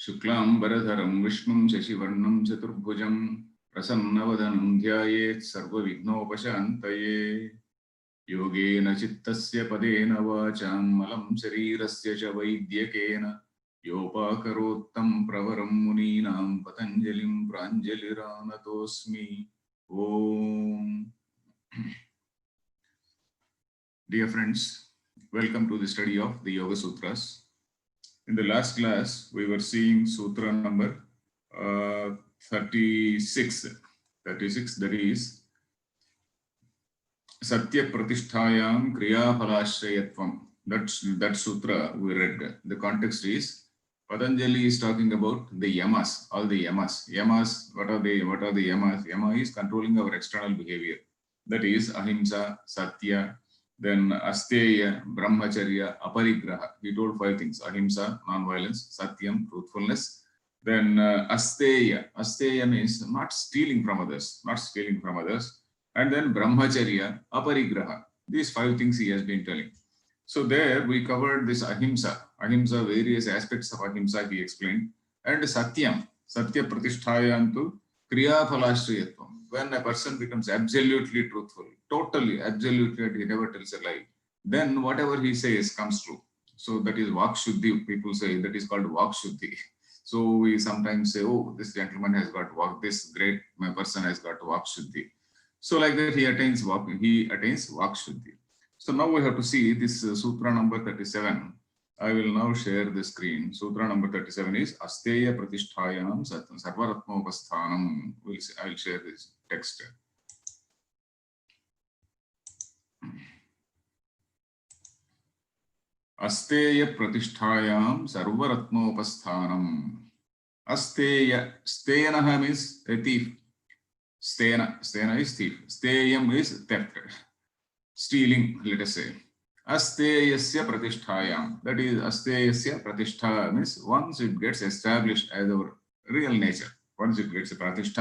शुक्लांबरधरं विष्णुं शशिवर्णं चतुर्भुजं प्रसन्नवदनं ध्यायेत् सर्वविघ्नोपशान्तये। योगेन चित्तस्य पदेन वाचां मलं शरीरस्य च वैद्यकेन योपाकरोत्तं प्रवरं मुनीनां पतञ्जलिं प्राञ्जलिरानतोऽस्मि। Om. Dear friends, welcome to the study of the Yoga Sutras. In the last class, we were seeing Sutra number 36. 36, that is Satya Pratisthayam Kriya Phalashrayatvam. That sutra we read. The context is Patanjali is talking about the yamas, all the yamas. Yamas, what are the yamas? Yama is controlling our external behavior. That is ahimsa, satya, then asteya, brahmacharya, aparigraha. He told 5 things: ahimsa, non-violence; satyam, truthfulness; then asteya. Asteya means not stealing from others, and then brahmacharya, aparigraha. These 5 things he has been telling. So there we covered this ahimsa, various aspects of ahimsa he explained, and satyam, satya pratishthayantu kriya phalashriyatvam. When a person becomes absolutely truthful, totally, absolutely, he never tells a lie, then whatever he says comes true. So that is vak shuddhi, people say, that is called vak shuddhi. So we sometimes say, oh, this gentleman has got vak, this great person has got vak shuddhi. So like that he attains vak shuddhi. So now we have to see this sutra number 37. I will now share the screen. Sutra number 37 is Asteya Pratisthayam Sarvaratmopasthanam. I will share this text. Asteya Pratisthayam Sarvaratmopasthanam. Asteya. Steyanaha means a thief. Stena is thief. Steyam is theft. Stealing, let us say. Asteyasya pratisthayam. That is, asteyasya pratishtha means once it gets established as our real nature. Once it gets established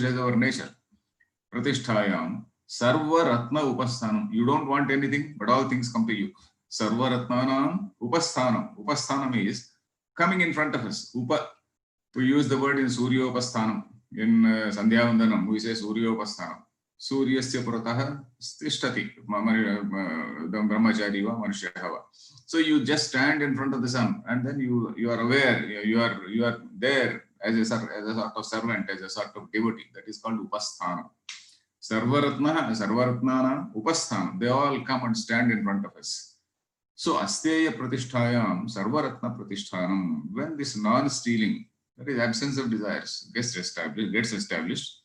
as our nature. Pratisthayam. Sarva ratna upasthanam. You don't want anything, but all things come to you. Sarva ratnanam upasthanam. Upasthanam is coming in front of us. We use the word in Suryopasthanam. In Sandhyavandanam, we say Suryopasthanam. Suryasya puratah tishtati brahmachari va manushyaha va. So you just stand in front of the sun, and then you are aware, you are there as a sort of servant, as a sort of devotee. That is called upasthanam. Sarvaratnana upasthanam. They all come and stand in front of us. So asteya pratisthayam sarvaratna pratishthanam. When this non-stealing, that is absence of desires, gets established.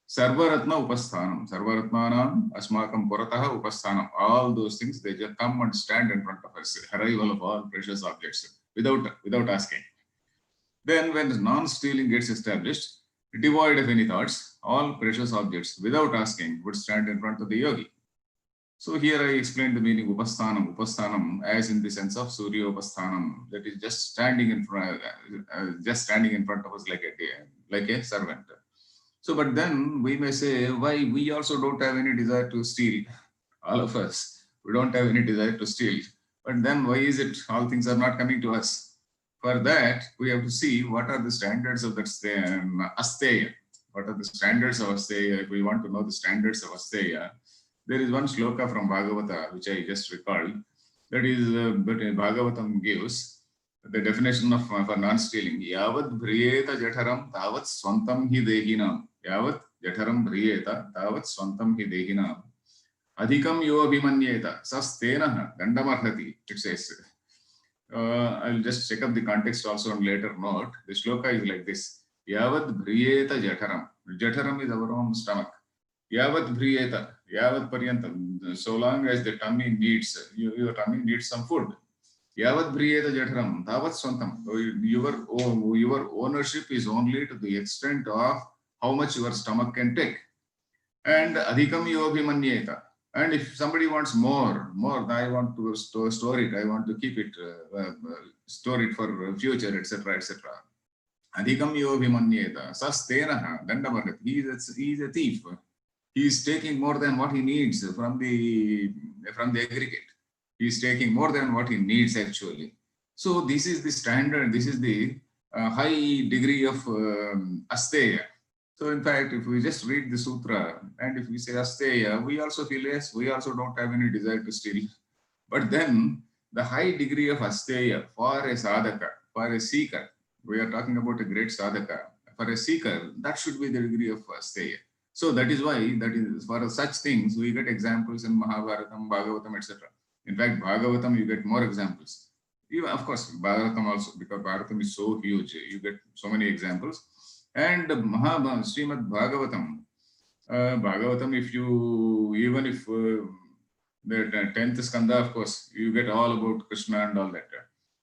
Sarvaratna upasthanam. Sarvaratmanam asmakam purataha upasthanam. All those things, they just come and stand in front of us. Arrival of all precious objects without asking. Then when non-stealing gets established, devoid of any thoughts, all precious objects without asking would stand in front of the yogi. So here I explained the meaning upasthanam. Upasthanam as in the sense of Surya upasthanam. That is just standing in front of us like a servant. So, but then we may say, why we also don't have any desire to steal? All of us, we don't have any desire to steal. But then why is it all things are not coming to us? For that, we have to see what are the standards of that asteya. What are the standards of asteya? If we want to know the standards of asteya, there is one shloka from Bhagavata, which I just recalled. That is, but Bhagavatam gives the definition of for non-stealing. Yavat bhriyeta jataram tavat swantam hi dehinam. Yavat jataram bhriyeta tavat swantam hi dehinam. Adhikam yo abhimanyeta sastenah dandamarhati. It says. I'll just check up the context also on later note. The shloka is like this. Yavat bhriyeta jataram. Jataram is our own stomach. Yavat bhriyeta. Yavat paryantam. So long as the tummy needs, your tummy needs some food. Yavat bhriyeta jataram, tavat swantam. Your ownership is only to the extent of how much your stomach can take. And adhikam yobhimanyeta. And if somebody wants more, I want to store it, I want to keep it, store it for future, etc., etc. Adhikam yobhimanyeta. Sastenaha dandamarhat. He is a thief. He is taking more than what he needs from the aggregate. He is taking more than what he needs actually. So this is the standard, this is the high degree of asteya. So in fact, if we just read the sutra and if we say asteya, we also feel, yes, we also don't have any desire to steal. But then the high degree of asteya for a sadhaka, for a seeker, we are talking about a great sadhaka, for a seeker, that should be the degree of asteya. So that is why, that is for such things, we get examples in Mahabharatam, Bhagavatam, etc. In fact, Bhagavatam, you get more examples. Even, of course, Bhagavatam also, because Bhagavatam is so huge, you get so many examples. And Srimad Bhagavatam, Bhagavatam, if you, even if the 10th skanda, of course, you get all about Krishna and all that.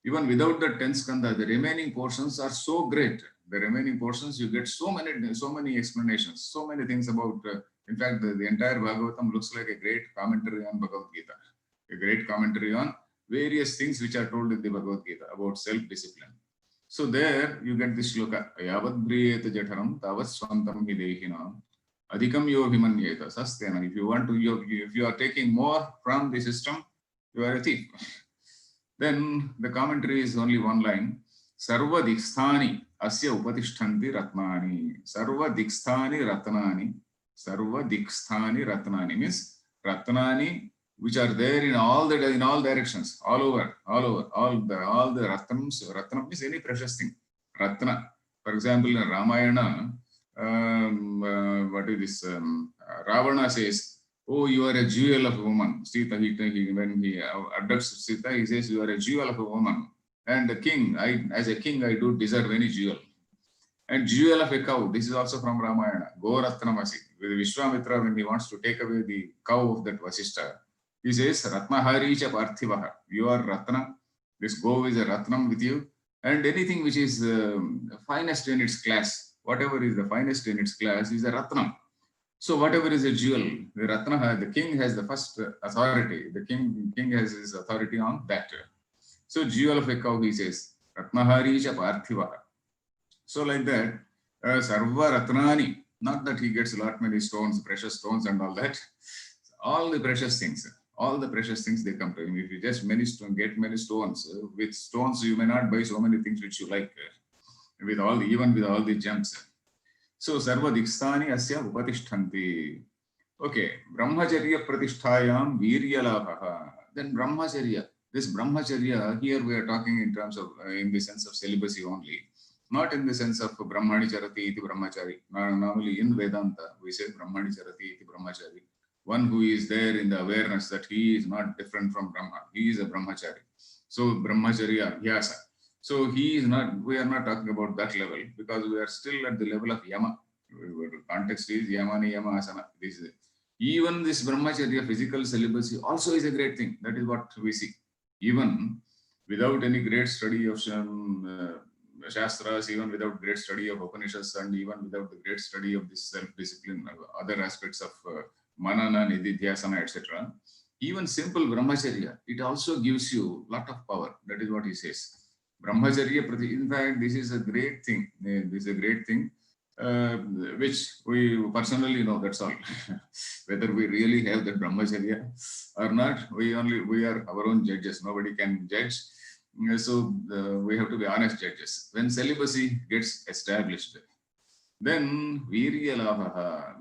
Even without the 10th skanda, the remaining portions are so great. The remaining portions, you get so many explanations, so many things about, in fact, the entire Bhagavatam looks like a great commentary on Bhagavad Gita, a great commentary on various things which are told in the Bhagavad Gita about self-discipline. So there you get this shloka, Yavad briyeta jataram tavat swantam hidehinam adhikam yobhimanyeta sastena. If you want to, if you are taking more from the system, you are a thief. Then the commentary is only one line. Sarva diksthani asya upatishtanti ratnani. Sarva diksthani ratnani. Sarva diksthani ratnani means ratnani which are there in all directions, all over, all the ratnams. Ratnam is any precious thing. Ratna. For example, in Ramayana, what is this? Ravana says, "Oh, you are a jewel of a woman." Sita, when he abducts Sita, he says, "You are a jewel of a woman." And the king, as a king, I do deserve any jewel. And jewel of a cow, this is also from Ramayana. Go Ratnamasi. With Vishwamitra, when he wants to take away the cow of that Vasishtha, he says, Ratnahari cha parthivaha. You are Ratna. This go is a Ratnam with you. And anything which is finest in its class, whatever is the finest in its class is a Ratnam. So whatever is a jewel, the Ratna, the king has the first authority. The king has his authority on that. So jewel of a cow, he says, Ratnahari cha parthivaha. So like that, Sarva Ratnani, not that he gets a lot many stones, precious stones and all that. All the precious things, they come to him. If you just get many stones, with stones you may not buy so many things which you like, even with all the gems. So Sarva Diksthani Asya Upatishtanti. Okay, Brahmacharya Pratisthayam Virya Labhaha. Then Brahmacharya. This Brahmacharya, here we are talking in terms of, in the sense of celibacy only, not in the sense of Brahmani Charati iti Brahmachari. Normally in Vedanta, we say Brahmani Charati iti Brahmachari. One who is there in the awareness that he is not different from Brahma. He is a Brahmachari. So Brahmacharya, Vyasa. So he is not, we are not talking about that level because we are still at the level of Yama. The context is Yama Niyama Asana. Even this Brahmacharya, physical celibacy also is a great thing. That is what we see. Even without any great study of Shastras, even without great study of Upanishads, and even without the great study of this self-discipline, other aspects of Manana, Nididhyasana, etc. Even simple Brahmacharya, it also gives you a lot of power. That is what he says. Brahmacharya, in fact, this is a great thing. This is a great thing, which we personally know, that's all. Whether we really have that Brahmacharya or not, we are our own judges. Nobody can judge. So we have to be honest judges. When celibacy gets established, then Virya Labha,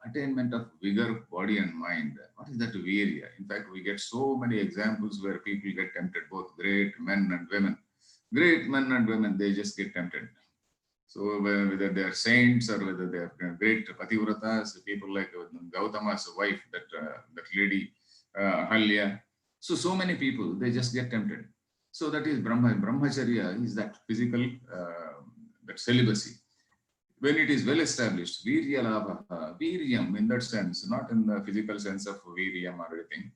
attainment of vigor, body and mind. What is that Virya? In fact, we get so many examples where people get tempted, both great men and women. Great men and women, they just get tempted. So whether they are saints or whether they are great pativratas, people like Gautama's wife, that lady, Ahalya. So many people, they just get tempted. So that is Brahmacharya is that physical, that celibacy. When it is well established, Virya Labha, Viryam in that sense, not in the physical sense of Viryam or anything.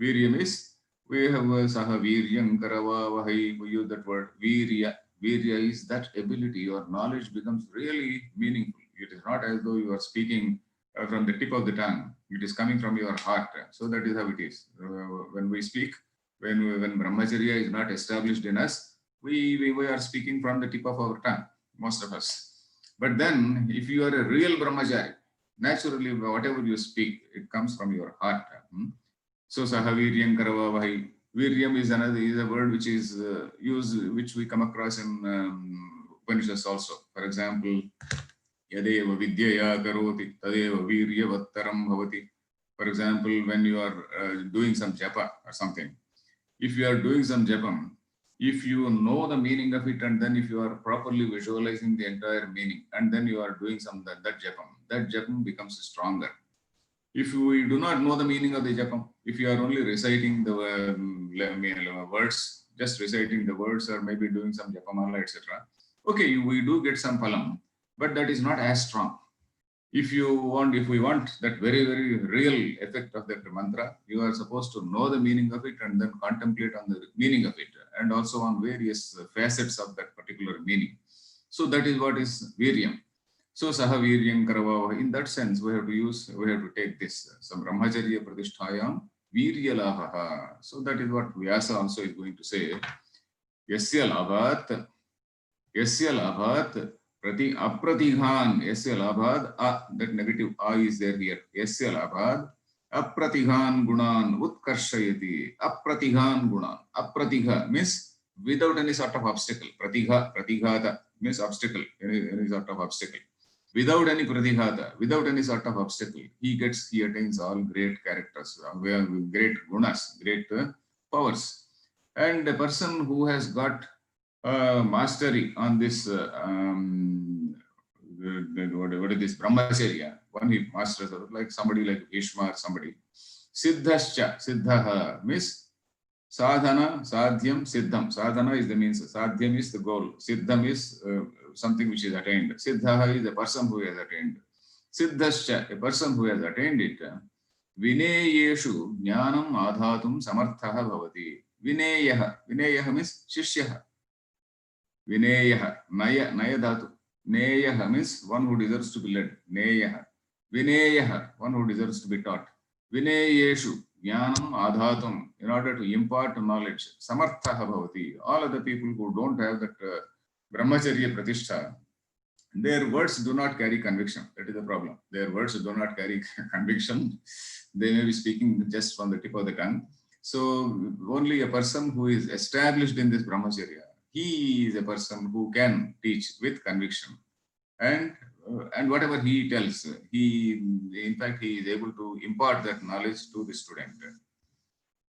Viryam is, we have Saha Viryam Karavavahi, we use that word Virya. Virya is that ability, your knowledge becomes really meaningful. It is not as though you are speaking from the tip of the tongue. It is coming from your heart. So that is how it is. When we speak, when Brahmacharya is not established in us, we are speaking from the tip of our tongue, most of us. But then, if you are a real Brahmachari, naturally, whatever you speak, it comes from your heart. So, Sahaviryam Karavavahi. Viryam is a word which is used, which we come across in Upanishads also. For example, Yadeva Vidyaya Karoti Tadeva Viryavattaram Bhavati. For example, when you are doing some japa or something, if you are doing some japam, if you know the meaning of it, and then if you are properly visualizing the entire meaning, and then you are doing some that japam becomes stronger. If we do not know the meaning of the japam, if you are only reciting the words, just reciting the words, or maybe doing some japamala, etc., okay, we do get some phalam, but that is not as strong. If we want that very, very real effect of that mantra, you are supposed to know the meaning of it and then contemplate on the meaning of it, and also on various facets of that particular meaning. So that is what is Viryam. So Saha Viryam Karavava. In that sense, we have to take this. Some Brahmacharya Pratisthayam Virya Labhaha. So that is what Vyasa also is going to say. Yasya Labhat Prati Apratighan, Yasya Labhad, that negative A is there here. Yasya Labhad, Apratighan Gunan, Utkarshayati, Apratighan Gunan. Apratigha means without any sort of obstacle. Pratighata means obstacle, any sort of obstacle. Without any pratighata, without any sort of obstacle, he attains all great characters, great gunas, great powers. And a person who has got mastery on this, what is this, Brahmacharya, one he masters, like somebody like Bhishma or somebody. Siddhascha, Siddhaha means sadhana, sadhyam, siddham. Sadhana is the means, sadhyam is the goal, siddham is something which is attained. Siddhaha is a person who has attained. Siddhascha, a person who has attained it. Vineyeshu jnanam adhatum samarthaha bhavati. Vineyaha means shishyaha. Vineyaha, naya dhatu. Neyaha means one who deserves to be led. Neyaha. Vineyaha, one who deserves to be taught. Vineyeshu, jnanam adhatum, in order to impart knowledge. Samarthaha bhavati. All other people who don't have that Brahmacharya Pratishtha, their words do not carry conviction. That is the problem. Their words do not carry conviction. They may be speaking just from the tip of the tongue. So only a person who is established in this Brahmacharya, he is a person who can teach with conviction, and whatever he tells, in fact, he is able to impart that knowledge to the student.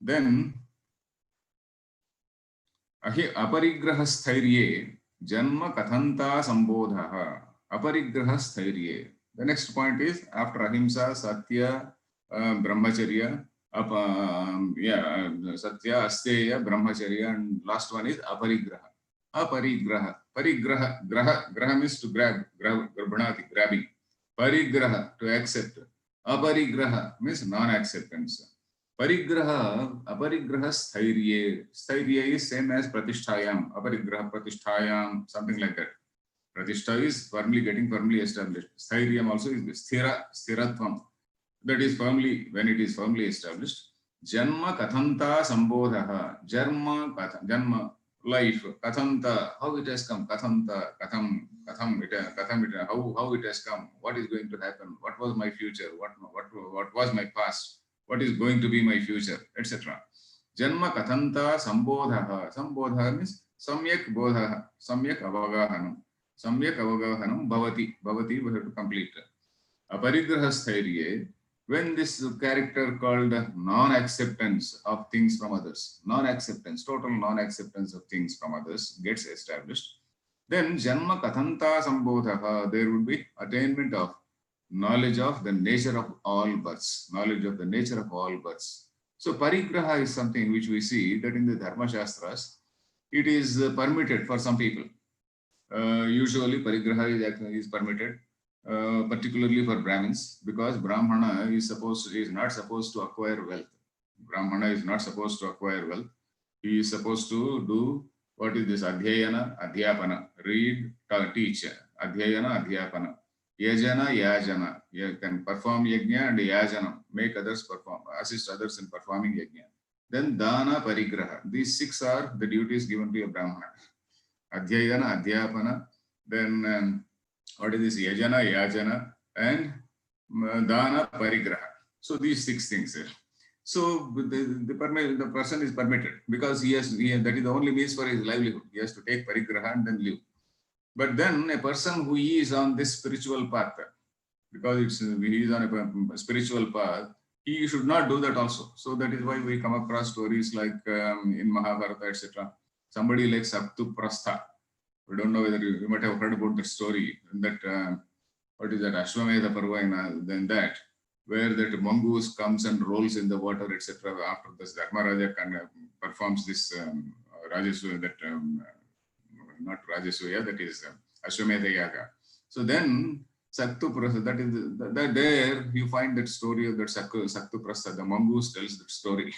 Then, aparigraha sthairye janma kathanta sambodhaha. Aparigraha sthairye. The next point is, after ahimsa, satya, brahmacharya, Satya, Asteya, Brahmacharya, and last one is Aparigraha. Aparigraha. Graha means to grab, grabhanati, grabbing. Parigraha, to accept. Aparigraha means non-acceptance. Aparigraha sthairye. Sthairye is same as Pratisthayam. Aparigraha Pratisthayam, something like that. Pratishtha is getting firmly established. Sthairiyam also is stiratvam. That is when it is firmly established. Janma kathanta sambodhaha. Janma, life. Kathanta, how it has come. Kathanta, how it has come. What is going to happen? What was my future? What was my past? What is going to be my future, etc. Janma kathanta sambodhaha. Sambodha means samyak bodhaha. Samyak avagahanam. Samyak avagahanam bhavati. Bhavati, we have to complete. Aparigraha sthairye. When this character called non-acceptance of things from others, total non-acceptance of things from others gets established, then janma kathanta sambodhaha, there would be attainment of knowledge of the nature of all births, So parigraha is something which we see that in the Dharma Shastras, it is permitted for some people. Usually parigraha is permitted. Particularly for Brahmins, because Brahmana is not supposed to acquire wealth. Brahmana is not supposed to acquire wealth. He is supposed to do what is this adhyayana, adhyapana, read, teach, adhyayana, adhyapana, yajana, yajana. You can perform yajna and yajana, make others perform, assist others in performing yajna. Then dana, parigraha. These 6 are the duties given to a Brahmana. Adhyayana, adhyapana, then what is this yajana, yajana, and dana, parigraha. So these 6 things. So the person is permitted because that is the only means for his livelihood. He has to take parigraha and then live. But then a person who is on this spiritual path, because he is on a spiritual path, he should not do that also. So that is why we come across stories like in Mahabharata, etc. Somebody like Saktuprastha. We don't know whether you might have heard about that story. That what is that Ashwamedha Parva then that where that mongoose comes and rolls in the water, etc. After this, Dharmaraja performs this Rajaswaya, not Rajaswaya, that is Ashwamedha Yaga. So then Saktuprastha, that is that there you find that story of that Saktuprastha. The mongoose tells that story.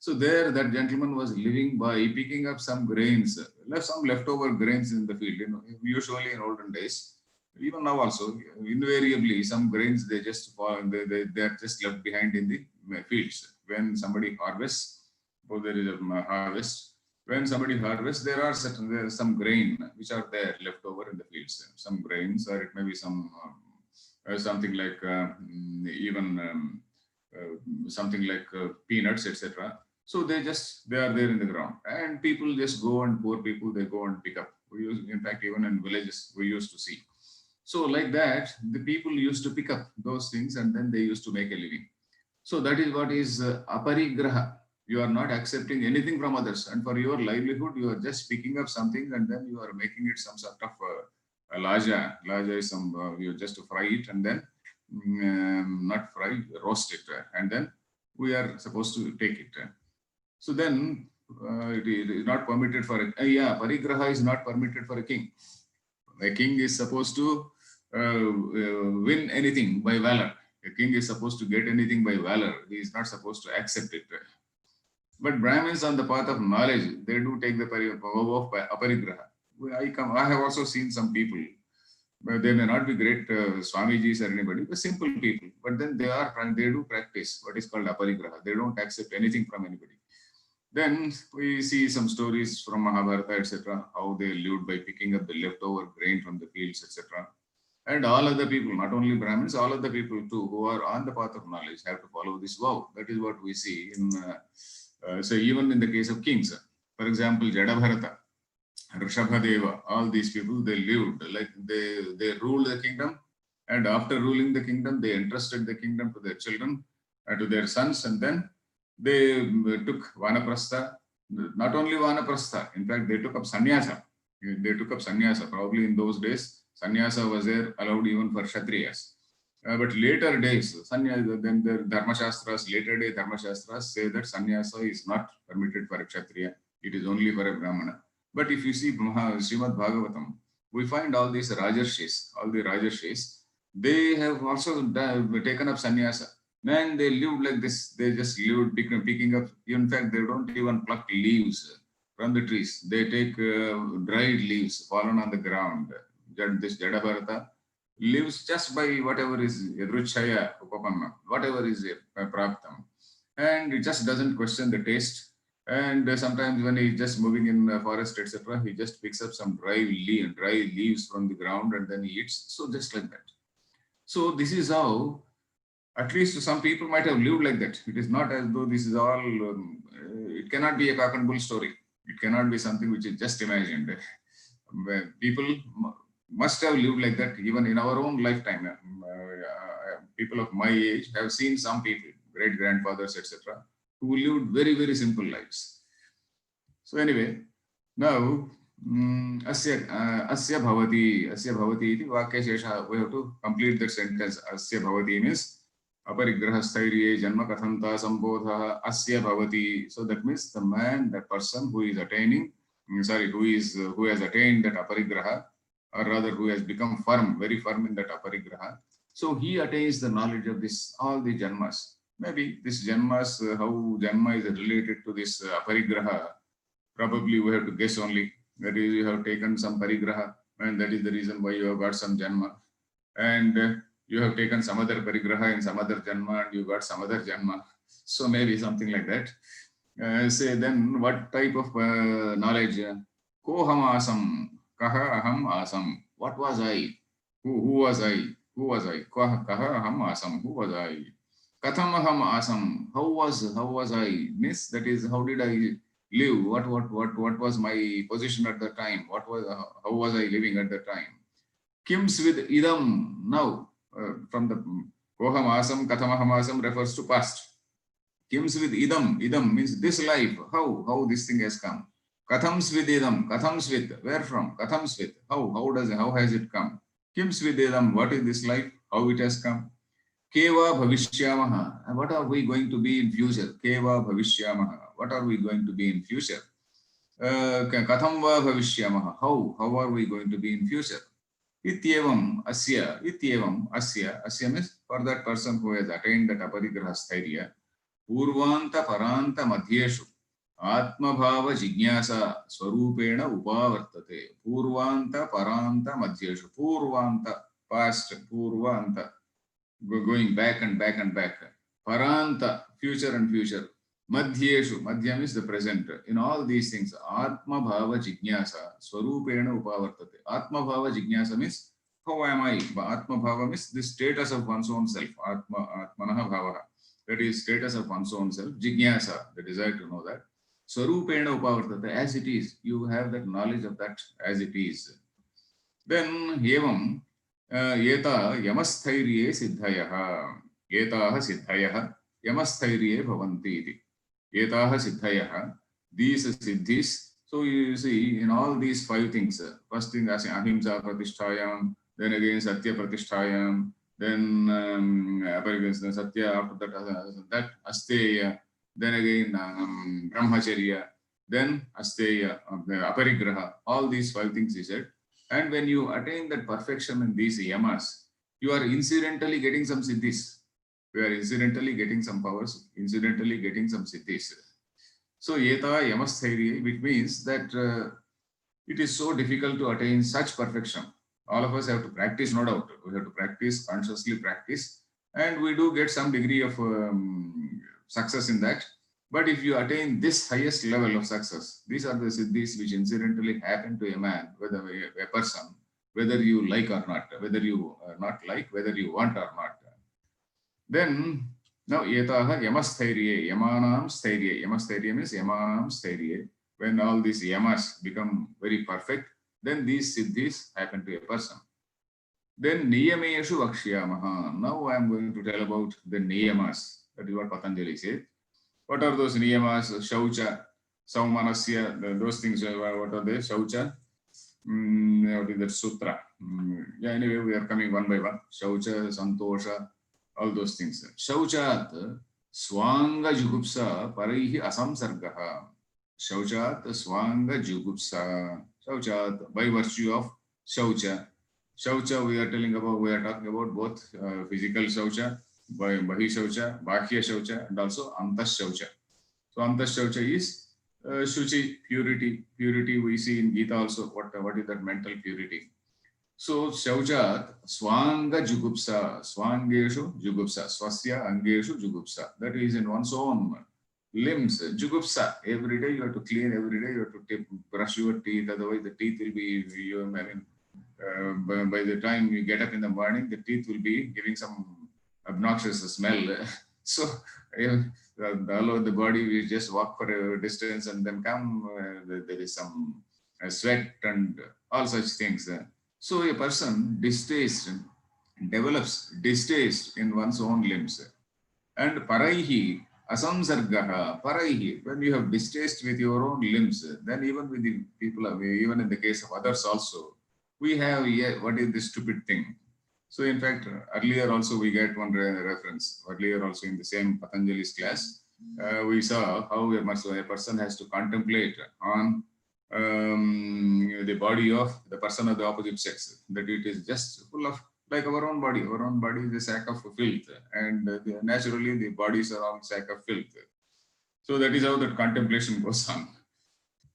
So there, that gentleman was living by picking up some grains, some leftover grains in the field. You know, usually in olden days, even now also, invariably some grains they just fall, they are just left behind in the fields. When somebody harvests, or there is a harvest, when somebody harvests, there are some grain which are there left over in the fields. Some grains, or it may be some something like even something like peanuts, etc. So they are there in the ground, and people just go, and poor people they go and pick up. In fact, even in villages we used to see. So like that, the people used to pick up those things, and then they used to make a living. So that is what is aparigraha. You are not accepting anything from others, and for your livelihood, you are just picking up something, and then you are making it some sort of a laja. Laja is some you just fry it, and then not fry, roast it, and then we are supposed to take it. So then it is not permitted for parigraha is not permitted for a king. A king is supposed to win anything by valor. A king is supposed to get anything by valor. He is not supposed to accept it. But Brahmins on the path of knowledge, they do take the vow of aparigraha. I have also seen some people. They may not be great Swamijis or anybody, but simple people. But then they do practice what is called aparigraha. They don't accept anything from anybody. Then we see some stories from Mahabharata, etc., how they lived by picking up the leftover grain from the fields, etc. And all other people, not only Brahmins, all other people too, who are on the path of knowledge, have to follow this vow. That is what we see in, so even in the case of kings. For example, Jadabharata, Rishabhadeva, all these people, they lived like they ruled the kingdom, and after ruling the kingdom, they entrusted the kingdom to their children and to their sons, and then they took Vanaprastha. Not only Vanaprastha, in fact, they took up sannyasa. They took up sannyasa. Probably in those days, sannyasa was there, allowed even for Kshatriyas. But later days, then the Dharmashastras, later day Dharmashastras say that sannyasa is not permitted for a Kshatriya. It is only for a Brahmana. But if you see Srimad Bhagavatam, we find all these Rajarshis, they have also taken up sannyasa. Man, they lived like this. They just lived picking up. In fact, they don't even pluck leaves from the trees. They take dried leaves fallen on the ground. This Jadabharata lives just by whatever is Yadruchaya Upapanna, whatever is Praptam. And it just doesn't question the taste. And sometimes when he's just moving in the forest, etc., he just picks up some dry leaves from the ground and then he eats. So just like that. So this is how, at least some people might have lived like that. It is not as though this is all, it cannot be a cock and bull story. It cannot be something which is just imagined. People must have lived like that even in our own lifetime. People of my age have seen some people, great grandfathers, etc., who lived very, very simple lives. So anyway, now asya bhavati iti vakya shesha. We have to complete that sentence. Asya bhavati means aparigrahasthairye janma kathanta sambodha asya bhavati. So that means the man, that person who is attaining, who has attained that aparigraha, or rather who has become firm, very firm in that aparigraha. So he attains the knowledge of this, all the janmas. Maybe this janmas, how janma is related to this aparigraha, probably we have to guess only. That is, you have taken some parigraha, and that is the reason why you have got some janma. And you have taken some other parigraha in some other janma, and you got some other janma. So maybe something like that. Say then, what type of knowledge? Koham asam, kaha aham asam. What was I? Who was I? Who was I? Kaha aham asam. Who was I? Katham aham asam. How was I? Means that is, how did I live? What was my position at the time? How was I living at the time? Kims with idam. Now, from the koham asam, katham aham asam refers to past. Kims with idam. Idam means this life. How this thing has come. Kathams with idam. Kathams with, where from? Kathams with, how has it come? Kims with idam. What is this life? How it has come? Keva bhavishyamaha. What are we going to be in future? Keva bhavishyamaha. What are we going to be in future? Katham va bhavishyamaha. How are we going to be in future? Ityevam asya. Asya means for that person who has attained that aparigraha sthairya. Purvanta paranta madhyeshu. Atmabhava jignasa swarupena upavartate. Purvanta paranta madhyeshu. Purvanta, past, purvanta, going back and back and back. Paranta, future and future. Madhyeshu, madhyam is the present. In all these things, Atma Bhava Jignasa, Swarupena Upavartate. Atma Bhava Jignasa means, how am I? Atma Bhava means the status of one's own self. Atmanaha Bhava. That is status of one's own self. Jignasa, the desire to know that. Swarupena Upavartate, as it is. You have that knowledge of that as it is. Then, Evam, Yeta Yamasthairye Siddhayaha. Yetaha Siddhayaha Yamasthairye Bhavanti iti. Yetaha Siddhayaha. These siddhis. So you see, in all these five things, first thing as Ahimsa Pratisthayam, then again Satya Pratisthayam, then Satya, after that Asteya, then again Brahmacharya, then Asteya, Aparigraha. All these five things he said. And when you attain that perfection in these yamas, you are incidentally getting some siddhis. We are incidentally getting some powers, incidentally getting some siddhis. So, yeta yamasthairia, which means that it is so difficult to attain such perfection. All of us have to practice, no doubt. We have to practice, consciously practice, and we do get some degree of success in that. But if you attain this highest level of success, these are the siddhis which incidentally happen to a man, whether a person, whether you like or not, whether you not like, whether you want or not. Then, now, yetaha yamasthairie, yamanam sthairye. Yamasthairie means yamanam sthairye. When all these yamas become very perfect, then these siddhis happen to a person. Then, niyameshu vakshyamaha. Now, I am going to tell about the niyamas. That is what Patanjali said. What are those niyamas? Shaucha, Saumanasya, those things, what are they? Shaucha, what is that sutra? Yeah, anyway, we are coming one by one. Shaucha, Santosha, all those things. Shauchat, Swanga Jugupsa, Paraihi Asamsargaha. Shauchat, Swanga Jugupsa. Shauchat, by virtue of Shaucha. Shaucha, we are talking about both physical Shaucha, Bahi Shaucha, Bahya Shaucha, and also Antas Shaucha. So Antas Shaucha is Shuchi, purity. Purity we see in Gita also. What is that mental purity? So Shauchat, Swanga Jugupsa, Swangeshu Jugupsa, Swasya Angeshu Jugupsa. That is in one's own limbs. Jugupsa. Every day you have to clean, every day you have to brush your teeth, otherwise the teeth will be, by the time you get up in the morning, the teeth will be giving some obnoxious smell. So all over the body, we just walk for a distance and then come, there is some sweat and all such things. So a person develops distaste in one's own limbs. And paraihi, asamsargaha, paraihi, when you have distaste with your own limbs, then even with the people, even in the case of others also, we have, what is this stupid thing? So in fact, earlier also we get one reference. Earlier also in the same Patanjali's class, we saw how a person has to contemplate on the body of the person of the opposite sex, that it is just full of, like our own body. Our own body is a sack of filth, and naturally the bodies are all sack of filth. So that is how that contemplation goes on.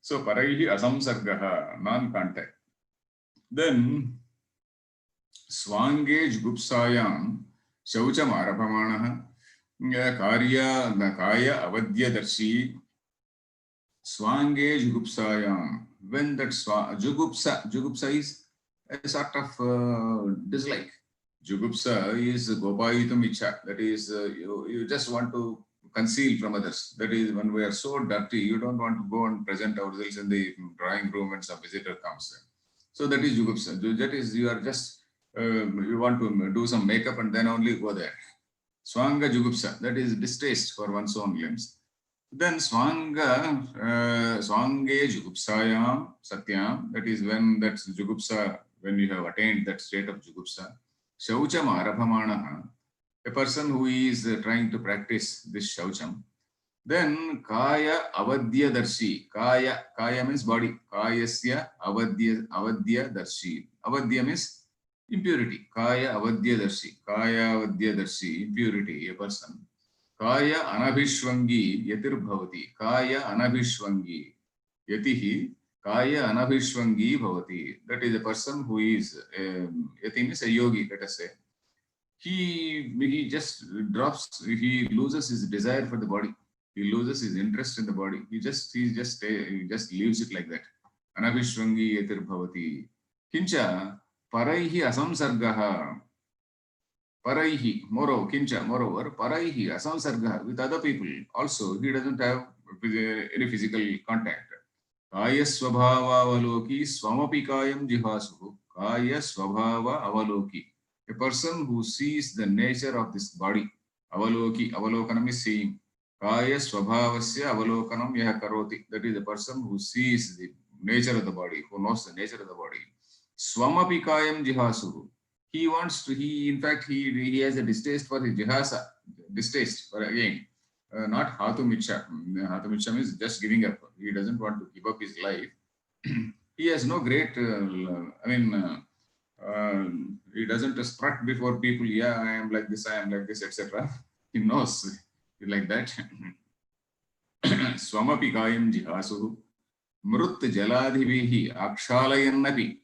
So paraihi asamsargaha, non-contact. Then Swange Jugupsayam Shaucham Arabhamanaha Kaya Avadyadarshi Swange Jugupsayam. When that Jugupsa is a sort of dislike. Jugupsa is gopayitum icha. That is, you just want to conceal from others. That is, when we are so dirty, you don't want to go and present ourselves in the drawing room when some visitor comes. So that is Jugupsa. That is, you are just, you want to do some makeup and then only go there. Swanga Jugupsa, that is distaste for one's own limbs. Then Swange Jugupsayam Satyam, that is when that's Jugupsa, when you have attained that state of Jugupsa. Shaucham Arabhamanaha, a person who is trying to practice this Shaucham. Then Kaya Avadya Darshi. Kaya means body. Kayasya Avadya Darshi. Avadya means impurity. Kaya Avadya Darshi. Kaya Avadya Darshi, impurity, a person. Kaya Anabhishwangi Yatir Bhavati. Kaya Anabhishwangi Yatihi. Kaya Anabhishwangi Bhavati. That is a person who is, Yati means a yogi, let us say. He just drops, he loses his desire for the body. He loses his interest in the body. He just leaves it like that. Anabhishwangi Yatir Bhavati. Kincha Paraihi Asamsargaha. Paraihi, moreover, Paraihi, Asamsarga, with other people. Also, he doesn't have any physical contact. Kaya Swabhava Avaloki, Swamapi Kayam Jihasuhu, Kaya Swabhava Avaloki. A person who sees the nature of this body. Avaloki, Avalokanam is seeing. Kaya Swabhavasya Avalokanam Yaha Karoti. That is the person who sees the nature of the body, who knows the nature of the body. Swamapi Kayam Jihasuhu. He wants to, in fact, he has a distaste for his jihasa, distaste for again, not hatumicha. Hatumicha means just giving up. He doesn't want to give up his life. He has no great, he doesn't strut before people, yeah, I am like this, etc. He knows like that. Swamapi kayam jihasuhu, mrut jaladhivihi akshalayannapi.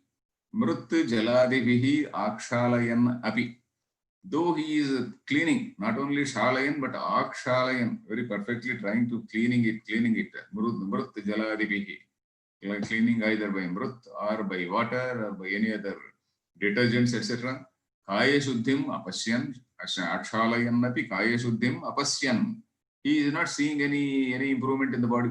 Mrut Jaladivihi Akshalayan Api. Though he is cleaning, not only Shalayan, but Akshalayan, very perfectly trying to cleaning it. Mrut Jaladivihi. Like cleaning either by Mrut or by water or by any other detergents, etc. Kaya Shuddhim Apasyan. Akshalayan Api Kaya Shuddhim Apasyan. He is not seeing any improvement in the body.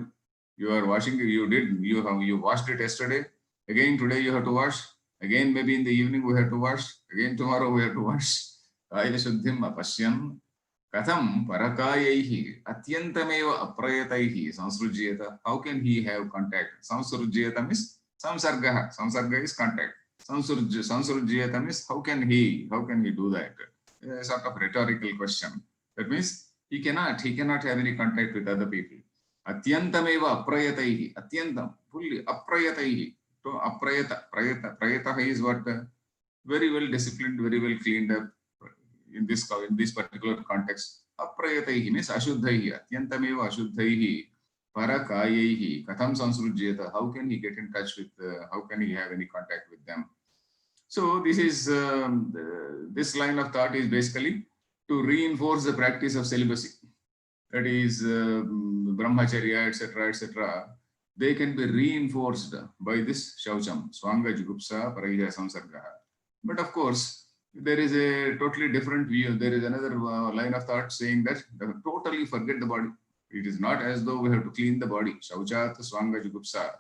You are washing, you washed it yesterday. Again, today you have to wash. Again, maybe in the evening we have to wash. Again, tomorrow we have to wash. Kaya Shuddhim Apasyan. Katham Parakayaihi Atyantameva Aprayataihi Samsrujyata. How can he have contact? Samsrujyata means Samsargaha. Samsarga is contact. Samsrujyata means how can he do that? A sort of rhetorical question. That means he cannot have any contact with other people. Atyantameva Aprayataihi. Atyantam, fully Aprayataihi. So Prayata is what? Very well disciplined, very well cleaned up in this particular context. Aprayataihi means ashuddhaihi. Atyantameva ashuddhaihi. Parakayaihi. Katham sansrujyata. How can he get in touch with, how can he have any contact with them? So this is, this line of thought is basically to reinforce the practice of celibacy. That is brahmacharya, etc. They can be reinforced by this Shaucham, Swanga Jugupsa Paraiha Samsargaha. But of course, there is a totally different view. There is another line of thought saying that totally forget the body. It is not as though we have to clean the body. Shauchat Swanga Jugupsa.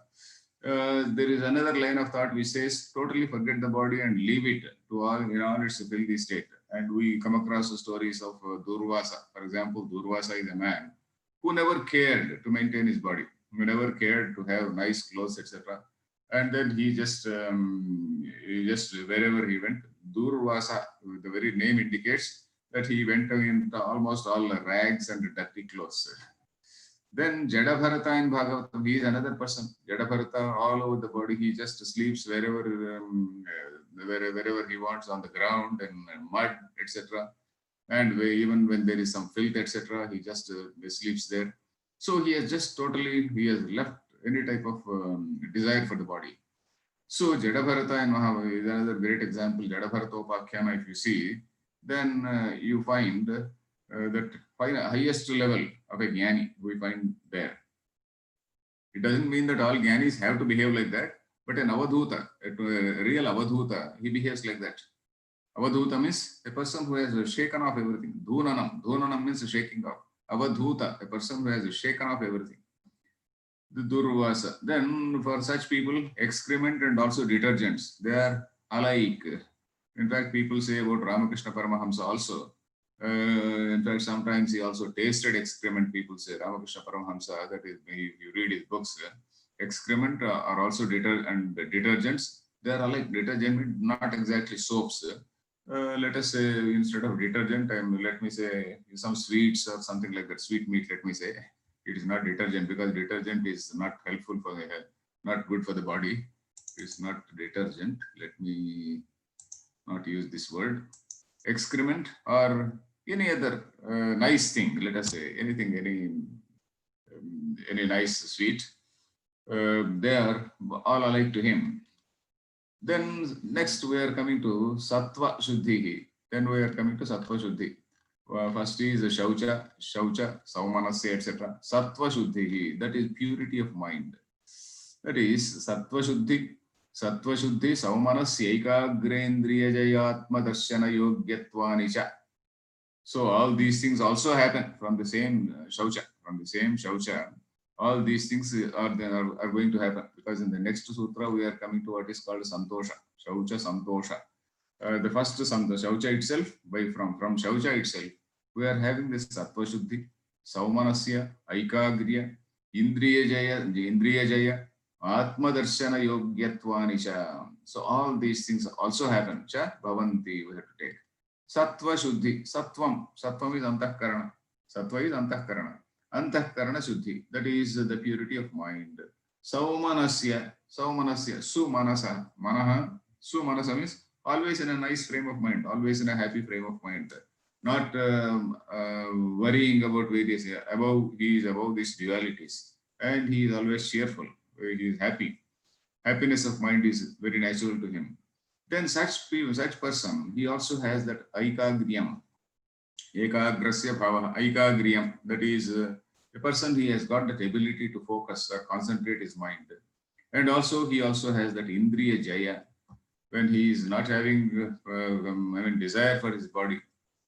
There is another line of thought which says totally forget the body and leave it to all in all its filthy state. And we come across the stories of Durvasa. For example, Durvasa is a man who never cared to maintain his body. He never cared to have nice clothes, etc. And then he just wherever he went, Durvasa, the very name indicates that he went in almost all rags and dirty clothes. Then Jadabharata in Bhagavatam, he is another person. Jadabharata, all over the body, he just sleeps wherever he wants, on the ground and mud, etc. And even when there is some filth, etc., he just sleeps there. So he has left any type of desire for the body. So Jadabharata in Mahabharata is another great example. Jadabharata Upakhyana, if you see, then you find that highest level of a Jnani we find there. It doesn't mean that all Jnanis have to behave like that, but an Avadhuta, a real Avadhuta, he behaves like that. Avadhuta means a person who has shaken off everything. Dhunanam. Dhunanam means shaking off. Avadhuta, a person who has shaken off everything. The Durvasa. Then for such people, excrement and also detergents, they are alike. In fact, people say about Ramakrishna Paramahamsa also. In fact, sometimes he also tasted excrement. People say Ramakrishna Paramahamsa, that is, if you read his books, excrement are also detergents. They are alike. Detergent, not exactly soaps. Let us say instead of detergent, let me say some sweets or something like that, sweet meat, let me say. It is not detergent because detergent is not helpful for the health, not good for the body. It's not detergent. Let me not use this word. Excrement or any other nice thing, let us say anything, any nice sweet, they are all alike to him. Then next we are coming to Sattva Shuddhi. Then we are coming to Sattva Shuddhi. First is Shaucha, Saumanasya, etc. Sattva Shuddhi, that is purity of mind. That is Sattva Shuddhi, Saumanasya, Ekagrendriya Jayatma Darshana Yogyatvanisha. So all these things also happen from the same Shaucha, all these things are going to happen, because in the next sutra we are coming to what is called Santosha, Shaucha, Santosha. The first Shaucha itself, from Shaucha itself, we are having this Sattva Shuddhi, Saumanasya, Aikagriya, Indriya Jaya, Atma Darshana Yogyatvanisha. So all these things also happen. Cha Bhavanti, we have to take. Sattva Shuddhi, Sattvam is Antahkarana. Sattva is Antahkarana. Antahkarana Shuddhi, that is the purity of mind. Saumanasya, Sumanasa, Manaha, Sumanasa means always in a nice frame of mind, always in a happy frame of mind, not worrying about various, he is above these dualities, and he is always cheerful, he is happy. Happiness of mind is very natural to him. Then such person, he also has that Aikagriyam, Ekagrasya Bhava, Aikagriyam, that is a person, he has got that ability to focus or concentrate his mind. And also he also has that Indriya Jaya, when he is not having desire for his body,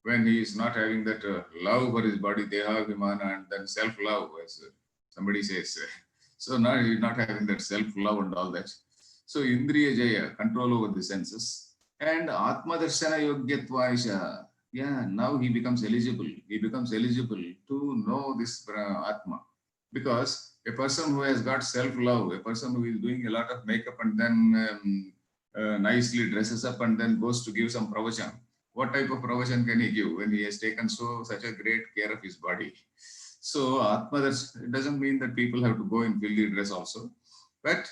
when he is not having that love for his body, Deha Vimana, and then self-love, as somebody says. So now he is not having that self-love and all that. So Indriya Jaya, control over the senses. And Atma Darshana Yogyatvaisha, yeah, now he becomes eligible. He becomes eligible to know this Atma. Because a person who has got self-love, a person who is doing a lot of makeup and then nicely dresses up and then goes to give some pravachan. What type of pravachan can he give when he has taken such a great care of his body? So Atma, it doesn't mean that people have to go in filthy dress also, but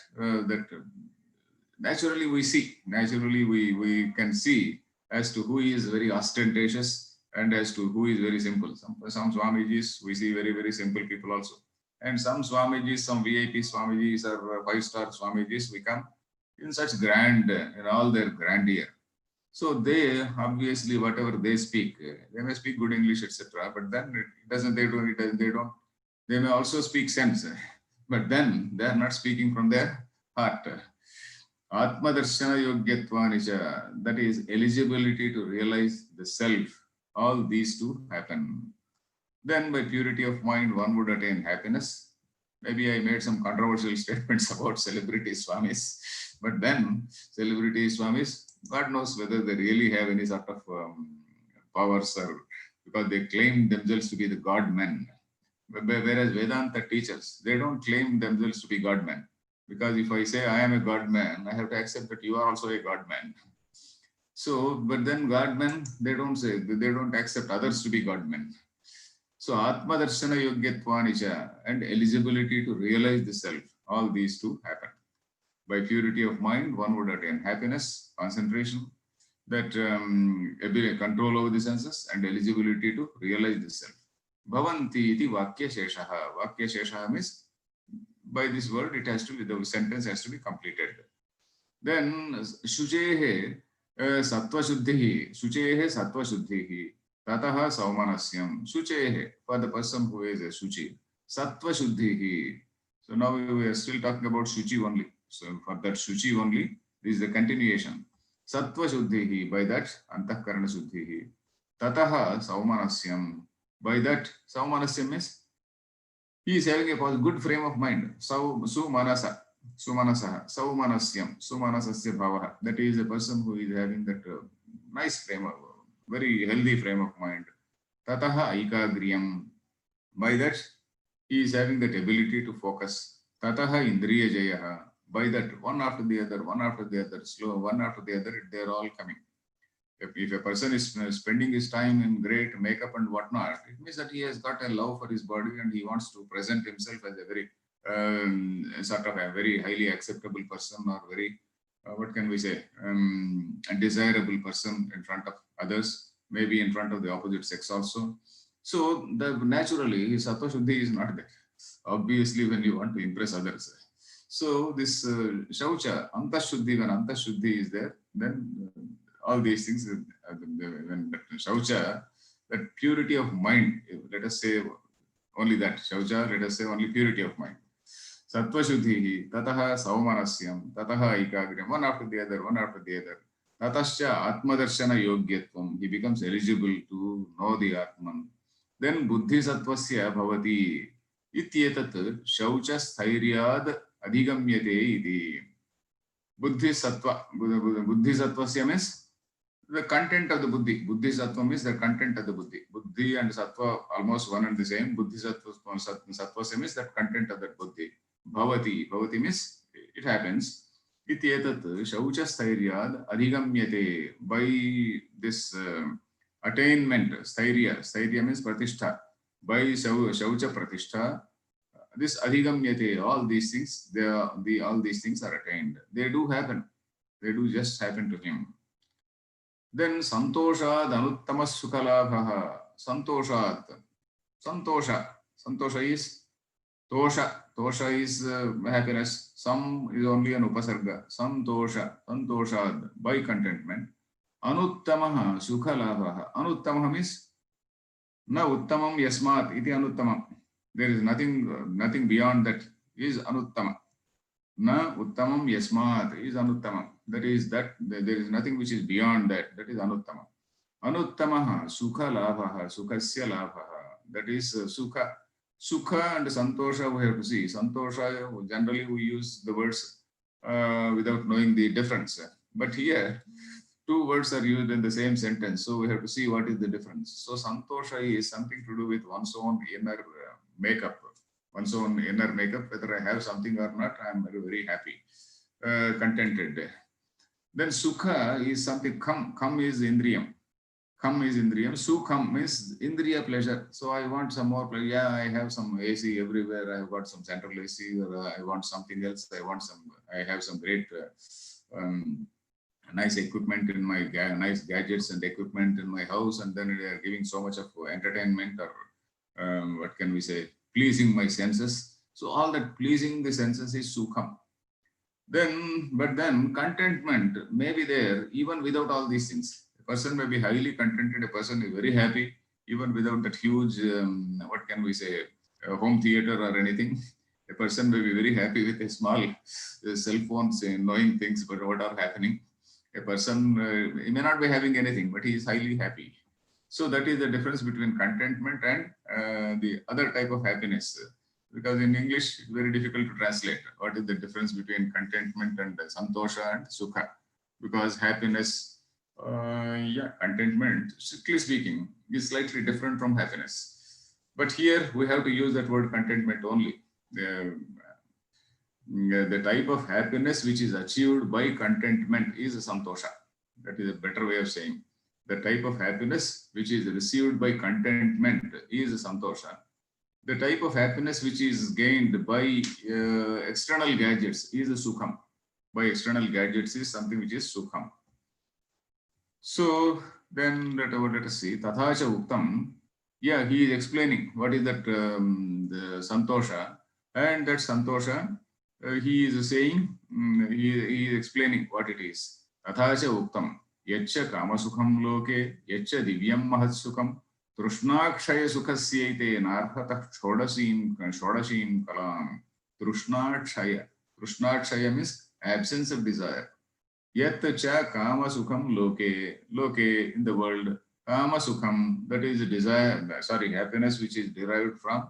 naturally we can see as to who is very ostentatious and as to who is very simple. Some Swamijis, we see very, very simple people also. And some Swamijis, some VIP Swamijis or 5-star Swamijis, we come in such grand, in all their grandeur. So they obviously, whatever they speak, they may speak good English, etc. But then they may also speak sense. But then they are not speaking from their heart. Atma Darshana Yogyatvanisha, that is eligibility to realize the self. All these two happen. Then by purity of mind, one would attain happiness. Maybe I made some controversial statements about celebrity Swamis, but then celebrity Swamis, God knows whether they really have any sort of powers, or because they claim themselves to be the God men. Whereas Vedanta teachers, they don't claim themselves to be God men. Because if I say I am a God man, I have to accept that you are also a God man. So, but then God men, they don't accept others to be God men. So Atma Darshana Yogyatvanisha and eligibility to realize the self, all these two happen. By purity of mind, one would attain happiness, concentration, that control over the senses, and eligibility to realize the self. Bhavanti iti Vakya Sheshaha. Vakya Sheshaha means by this word, the sentence has to be completed. Then Shuchehe Sattva Shuddhihi. Tataha Saumanasyam. Shuchehe, for the person who is a Shuchi. Sattva Shuddhihi. So now we are still talking about Shuchi only. So for that Shuchi only, this is the continuation. Sattva Shuddhihi, by that Antahkarana Shuddhihi. Tataha Saumanasyam, by that Saumanasyam is he is having a good frame of mind. Sumanasa, Sumanasaha, Saumanasyam, Sumanasasya Bhavaha. That is a person who is having that nice frame of, very healthy frame of mind. Tataha Aikagriyam, by that he is having that ability to focus. Tataha Indriya Jayaha, by that one after the other, slow, one after the other, they are all coming. If a person is spending his time in great makeup and whatnot, it means that he has got a love for his body and he wants to present himself as a very sort of a very highly acceptable person, or very, what can we say, a desirable person in front of others, maybe in front of the opposite sex also. So naturally, Sattva Shuddhi is not there. Obviously, when you want to impress others. So this Shaucha, Antashuddhi, when Antashuddhi is there, then all these things, when Shaucha, that purity of mind, let us say only that, Shaucha, let us say only purity of mind. Sattva Shuddhi, Tataha Saumanasyam, Tataha Aikagriyam, one after the other. Tatascha Atmadarshana Yogyatvam, he becomes eligible to know the Atman. Then Buddhi Sattvasya Bhavati, Ityetat Shaucha Sthairiyad Adhigamyate iti. Buddhi Sattvasya means the content of the buddhi. Buddhi sattva means the content of the buddhi. Buddhi and sattva almost one and the same. Buddhi sattva means that content of that buddhi. Bhavati means it happens. Ityetat shaucha sthairiyad adhigamyate, by this attainment. Sthairya means pratishtha. By shaucha pratishtha, this adhigamyate, all these things, all these things are attained. They do happen. They do just happen to him. Then Santoshad Anuttama Sukhalabhaha. Santoshad. Santosha is Tosha. Tosha is happiness. Sam is only an upasarga. Santoshad, by contentment. Anuttamaha Sukhalabhaha. Anuttamaha means na uttamam yasmat iti anuttamam. There is nothing beyond that is anuttama. Na uttamam yasmat is anuttamam. That is that there is nothing which is beyond that. That is anuttama. Anuttamaha sukha labhaha, sukhasya labhaha. That is sukha. Sukha and santosha we have to see. Santosha, generally we use the words without knowing the difference. But here, two words are used in the same sentence. So we have to see what is the difference. So santosha is something to do with one's own inner makeup. One's own inner makeup, whether I have something or not, I am very, very happy, contented. Then sukha is something, kam is indriyam. Kam is indriyam. Sukham is indriya pleasure. So I want some more pleasure. Yeah, I have some AC everywhere. I have got some central AC, or I want something else. I have some great, nice equipment in my, nice gadgets and equipment in my house. And then they are giving so much of entertainment, or what can we say, pleasing my senses. So all that pleasing the senses is sukham. But then contentment may be there even without all these things. A person may be highly contented, a person is very happy, even without that huge, what can we say, home theater or anything. A person may be very happy with a small cell phone, knowing things about what are happening. A person, he may not be having anything, but he is highly happy. So that is the difference between contentment and the other type of happiness. Because in English, it's very difficult to translate what is the difference between contentment and santosha and sukha. Because happiness, contentment, strictly speaking, is slightly different from happiness. But here we have to use that word contentment only. The type of happiness which is achieved by contentment is santosha. That is a better way of saying. The type of happiness which is received by contentment is santosha. The type of happiness which is gained by external gadgets is sukham. By external gadgets is something which is sukham. So then let us see. Tathacha uktam. Yeah, he is explaining what is that the santosha. And that santosha, he is saying, he is explaining what it is. Tathacha uktam. Yacha kamasukham loke, yacha divyam mahatsukham. Trushnakshaya sukhasyete narhatah shodashim kalam. Trushnakshaya. Trushnakshaya means absence of desire. Yat cha kama sukham loke in the world. Kama sukham, that is desire, sorry, happiness which is derived from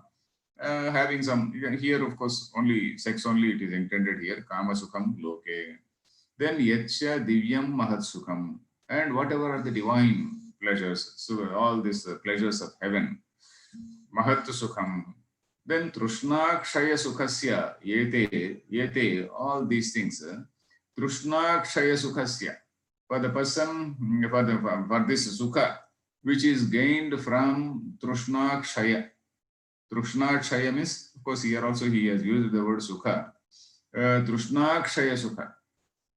having some, here of course only sex only it is intended here, kama sukham loke. Then yatcha divyam mahat sukham, and whatever are the divine pleasures, so all these pleasures of heaven, mahat sukham. Then Trishna Kshaya Sukhasya, yete, all these things. Trishna Kshaya Sukhasya, for the person, for this Sukha, which is gained from Trishna Kshaya. Trishna Kshaya means, of course, here also he has used the word Sukha. Trishna Kshaya Sukha.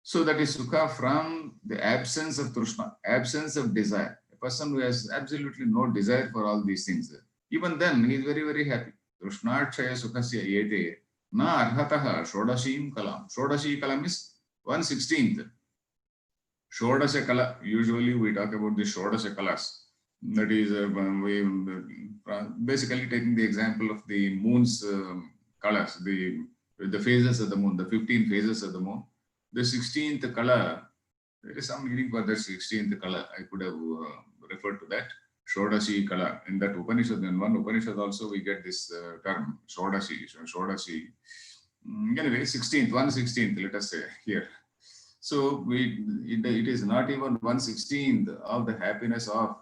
So that is Sukha from the absence of Trishna, absence of desire. A person who has absolutely no desire for all these things, even then he is very, very happy. Trishnaakshaya Sukhasya yete na arhataha shodashim kalam. Shodashi kalam is 1/16. Shodasha kala, usually we talk about the Shodasha kalas. That is, basically taking the example of the moon's colors, the phases of the moon, the 15 phases of the moon. The 16th color, there is some meaning for that 16th color. I could have referred to that. Shodashi Kala. In that Upanishad, in one Upanishad also we get this term, Shodashi. Shodashi. Anyway, 16th, 1/16th, let us say here. So it is not even 1/16th of the happiness of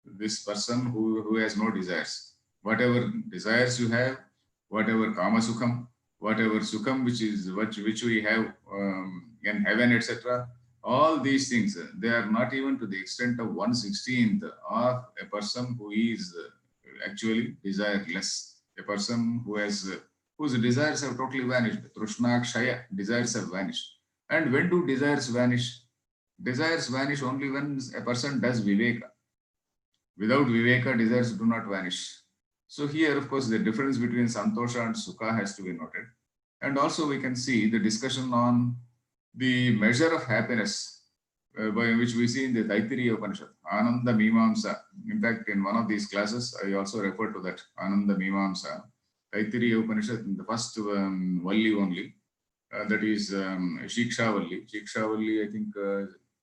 this person who has no desires. Whatever desires you have, whatever kama sukham, whatever sukham which we have in heaven, etc. All these things, they are not even to the extent of 1/16th of a person who is actually desireless. A person whose desires have totally vanished. Trishna Kshaya, desires have vanished. And when do desires vanish? Desires vanish only when a person does viveka. Without viveka, desires do not vanish. So here, of course, the difference between santosha and sukha has to be noted. And also we can see the discussion on the measure of happiness, by which we see in the Taittiriya Upanishad, Ananda Mimamsa. In fact, in one of these classes, I also refer to that, Ananda Mimamsa. Taittiriya Upanishad, in the first Valli only, that is Shiksha Valli. Shiksha Valli, I think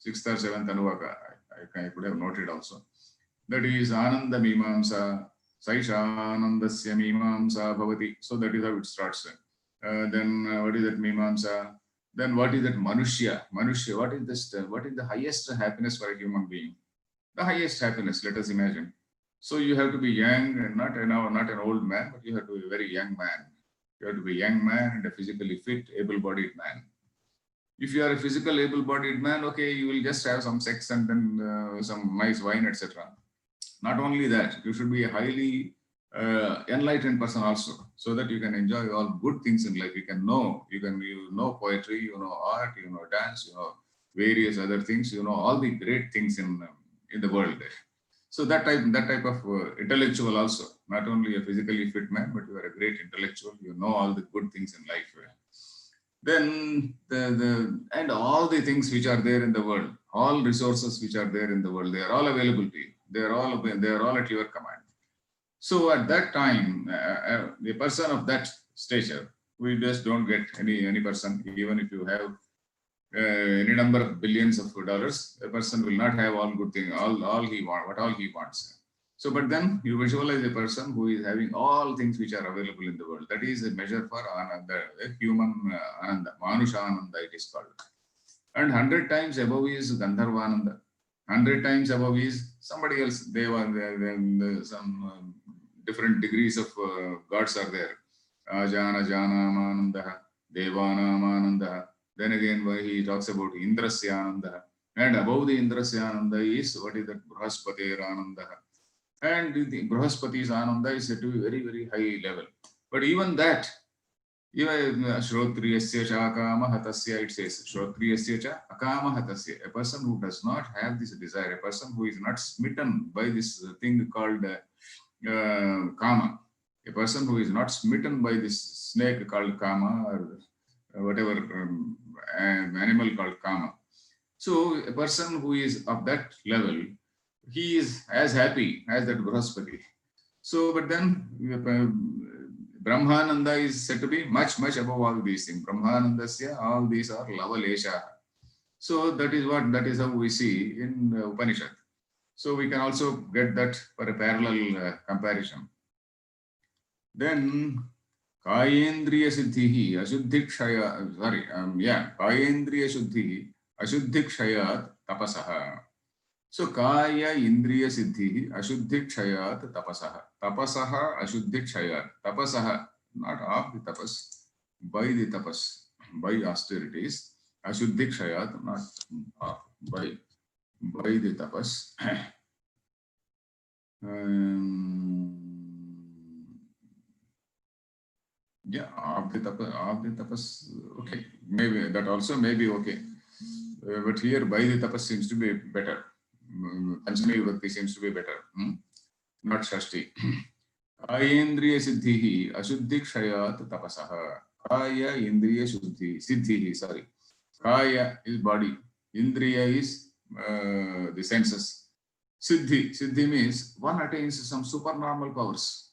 6th or 7th Anuvaka, I could have noted also. That is Ananda Mimamsa, Saisha Anandasya Mimamsa Bhavati. So that is how it starts. Then what is that Mimamsa? Then what is that Manushya? Manushya, what is this? What is the highest happiness for a human being? The highest happiness, let us imagine. So you have to be young, and not an old man, but you have to be a very young man. You have to be a young man and a physically fit, able-bodied man. If you are a physical, able-bodied man, okay, you will just have some sex and then some nice wine, etc. Not only that, you should be a highly enlightened person also, so that you can enjoy all good things in life. You know poetry, you know art, you know dance, you know various other things, you know all the great things in the world. So that type of intellectual also, not only a physically fit man, but you are a great intellectual. You know all the good things in life. Then and all the things which are there in the world, all resources which are there in the world, they are all available to you. They are all at your command. So at that time, the person of that stature, we just don't get any person, even if you have any number of billions of dollars, a person will not have all good things, all he wants. So, but then you visualize a person who is having all things which are available in the world. That is a measure for ananda, a human ananda, manusha ananda it is called. And 100 times above is Gandharvananda. 100 times above is somebody else. Some different degrees of gods are there. Ajana Janamananda, Devanamananda. Then again, he talks about Indrasyananda. And above the Indrasyananda is what is that? Brahaspati Ananda. And the Brahaspati's Ananda is said to be very, very high level. But even that, even Shrotriyasya cha akamahatasya, it says, Shrotriyasya cha akamahatasya. A person who does not have this desire, a person who is not smitten by this thing called kama, a person who is not smitten by this snake called kama or whatever animal called kama. So a person who is of that level, he is as happy as that Brahaspati. So, but then Brahmananda is said to be much, much above all these things. Brahmanandasya, all these are lavalesha. So that is how we see in Upanishad. So we can also get that for a parallel comparison. Then Kayendriya Siddhihi Ashuddhikshaya, Kayendriya Shuddhihi Ashuddhikshayat Tapasaha. So Kaya Indriya Siddhihi Ashuddhikshayat Tapasaha. Tapasaha Ashuddhikshayat. Tapasaha, not of the tapas, by the tapas, by austerities. Ashuddhikshayat, not by the tapas. Yeah, of the tapas, okay, maybe that also may be okay. But here by the tapas seems to be better. Panchami Vibhakti seems to be better. Not Shashti. Kayendriya Siddhihi Ashuddhikshayat Tapasaha. Kaya Indriya Siddhihi, sorry. Kaya is body. Indriya is the senses. Siddhi means one attains some supernormal powers.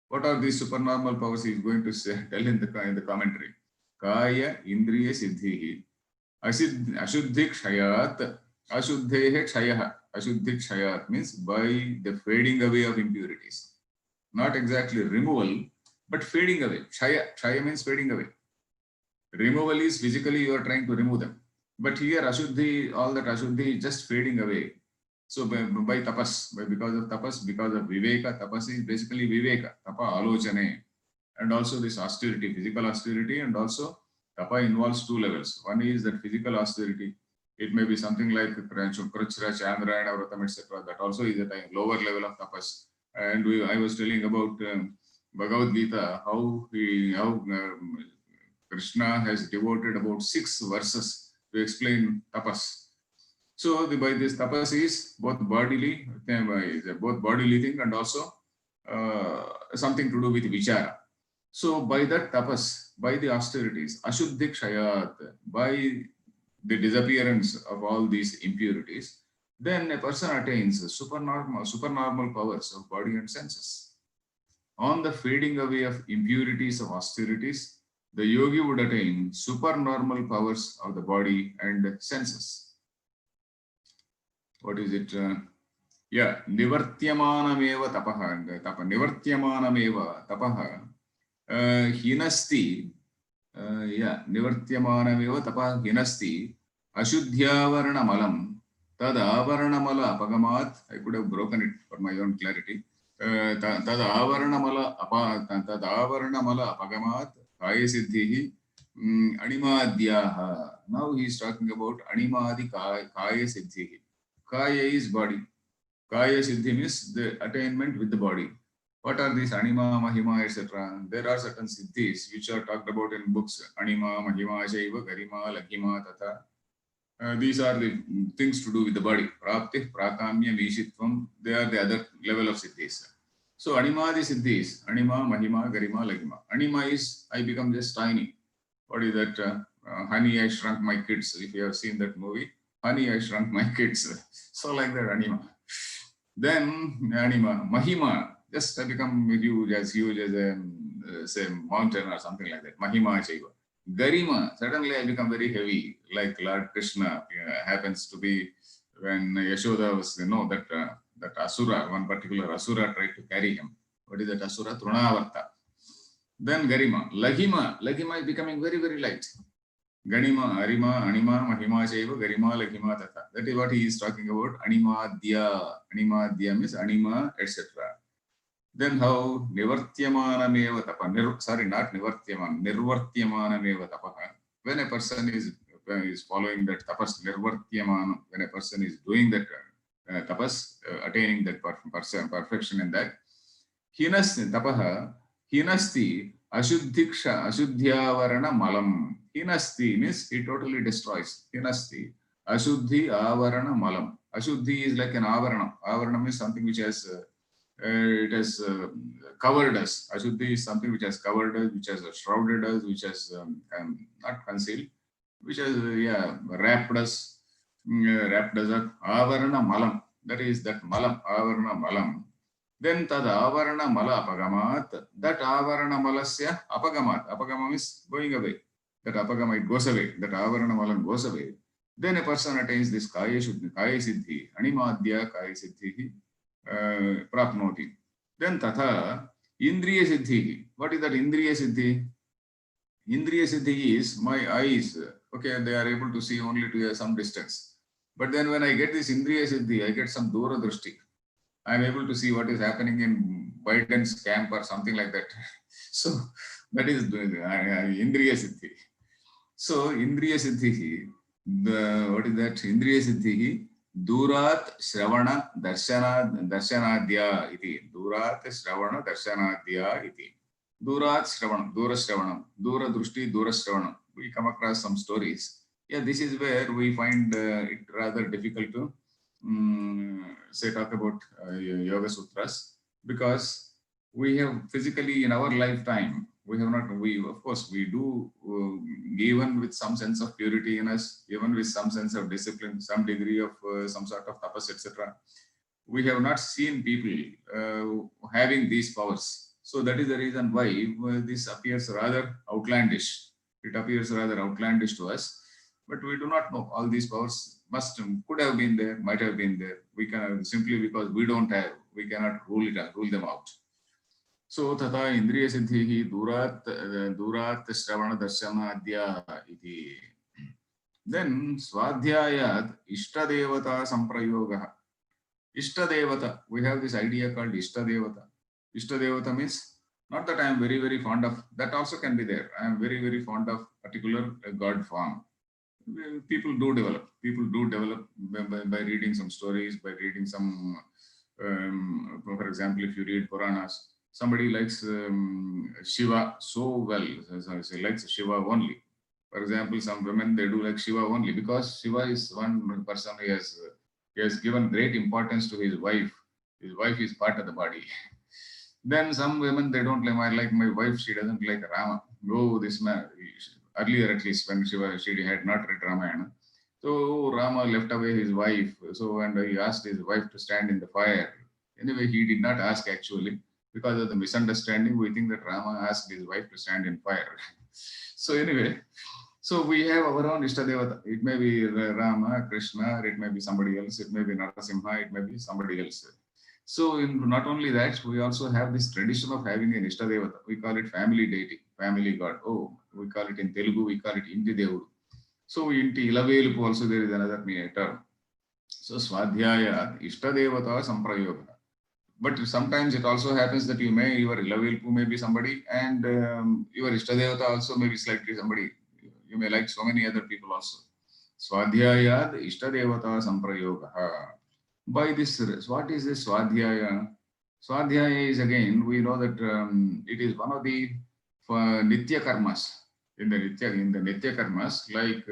What are these supernormal powers? He is going to tell in the commentary. Kaya Indriya Siddhihi Ashuddhikshayat. Ashuddhehe Kshayaha. Ashuddhikshayat means by the fading away of impurities. Not exactly removal, but fading away. Kshaya means fading away. Removal is physically you are trying to remove them. But here Ashuddhi, all that Ashuddhi is just fading away. So by tapas, because of tapas, because of viveka, tapas is basically viveka, tapa alochane. And also this austerity, physical austerity, and also tapa involves two levels. One is that physical austerity. It may be something like Kruchra, Chandra, and Vratam, etc. That also is at a lower level of tapas. And I was telling about Bhagavad Gita, how Krishna has devoted about 6 verses to explain tapas. So by this tapas is both bodily thing and also something to do with vichara. So by that tapas, by the austerities, ashuddhikshayat, by the disappearance of all these impurities, then a person attains supernormal powers of body and senses. On the fading away of impurities of austerities, the yogi would attain supernormal powers of the body and senses. What is it? Nivartyamanameva tapaha. Nivartyamanameva tapaha. Hinasti. Nivartyamanameva tapaha hinasti. Ashuddhyavarana malam. Tad avarana mala apagamat. I could have broken it for my own clarity. Tad avarana mala apagamat. Kaya siddhihi. Animadhyaha. Now he is talking about animadi kaya siddhihi. Kaya is body. Kaya siddhi means the attainment with the body. What are these anima, mahima, etc.? There are certain siddhis which are talked about in books. Anima, mahima, shaiva, garima, laghima, tata. These are the things to do with the body. Prapti, prakamya, vishitvam. They are the other level of siddhis. So anima, the siddhis. Anima, mahima, garima, laghima. Anima is I become just tiny. What is that? Honey, I Shrunk My Kids. If you have seen that movie. Honey, I Shrunk My Kids. So like that, anima. Then anima, mahima, just I become huge as a say mountain or something like that. Mahima chaiva. Garima, suddenly I become very heavy, like Lord Krishna happens to be when Yashoda was, that asura, one particular asura tried to carry him. What is that asura? Trunavarta. Then garima, laghima is becoming very, very light. Ganima, Arima, Anima, Mahima, Shaiva, Garima, Laghima, Tata. That is what he is talking about. Animadhya. Animadhya means anima, etc. Then how Nivartyamanameva tapa. Not Nivartyaman. Nirvartyamanameva tapa. When a person is following that tapas, Nirvartyaman, when a person is doing that tapas, attaining that perfection in that, Hinasti tapaha, Hinasti, Ashuddhyavarana malam. Hinasti means he totally destroys. Hinasti. Ashuddhi avarana malam. Ashuddhi is like an avarana. Avarana means something which has covered us. Ashuddhi is something which has covered us, which has shrouded us, which has not concealed, which has wrapped us up. Avarana malam. That is that malam. Avarana malam. Then tad avarana mala apagamat. That avarana malasya apagamat. Apagama is going away. That apagama, it goes away. That avarana malam goes away. then a person attains this Kaya Siddhi, Animadya Kaya Siddhi Prapnoti. Then Tatha Indriya Siddhi. What is that Indriya Siddhi? Indriya Siddhi is my eyes, okay, they are able to see only to some distance. But then when I get this Indriya Siddhi, I get some Dura Drishti. I am able to see what is happening in Biden's camp or something like that. So that is Indriya Siddhi. So Indriya Siddhi, what is that? Indriya Siddhi, Durat Shravana Darshanadya iti. Durat Shravana Darshanadya iti. Durat Shravanam, Dura Shravanam, Dura Drushti, Dura Shravanam. We come across some stories. Yeah, this is where we find it rather difficult to say talk about Yoga Sutras, because we have physically in our lifetime, we have not, we of course we do, even with some sense of purity in us, even with some sense of discipline, some degree of some sort of tapas, etc. We have not seen people having these powers. So that is the reason why this appears rather outlandish. It appears rather outlandish to us, but we do not know all these powers could have been there, might have been there. We can simply because we don't have, we cannot rule them out. So tata indriya siddhi durat shravana darshana adya iti. Then swadhyayat ishtadevata samprayoga. Ishtadevata, we have this idea called Ishtadevata. Ishtadevata means not that I am very, very fond of, that also can be there. I am very, very fond of particular God form. People do develop by reading some stories, by reading some, for example, if you read Puranas, somebody likes Shiva so well, so he likes Shiva only. For example, some women, they do like Shiva only because Shiva is one person who has given great importance to his wife. His wife is part of the body. Then some women, they don't like my wife, she doesn't like Rama. Oh, this man, earlier at least when she had not read Ramayana. So Rama left away his wife. So and he asked his wife to stand in the fire. Anyway, he did not ask actually. Because of the misunderstanding, we think that Rama asked his wife to stand in fire. So anyway, so we have our own Ishtadevata. It may be Rama, Krishna, or it may be somebody else. It may be Narasimha, it may be somebody else. So not only that, we also have this tradition of having an Ishtadevata. We call it family deity, family god. Oh, we call it in Telugu, we call it Inti Devudu. So Inti Ilavelupu also there is another term. So Swadhyaya, Ishtadevata Samprayoga. But sometimes it also happens that your Ilavelupu may be somebody and your Ishtadevata also may be slightly somebody. You may like so many other people also. Swadhyaya Ishtadevata Samprayoga. By this, what is this Swadhyaya? Swadhyaya is again, we know that it is one of the Nitya Karmas. In the Nitya Karmas, like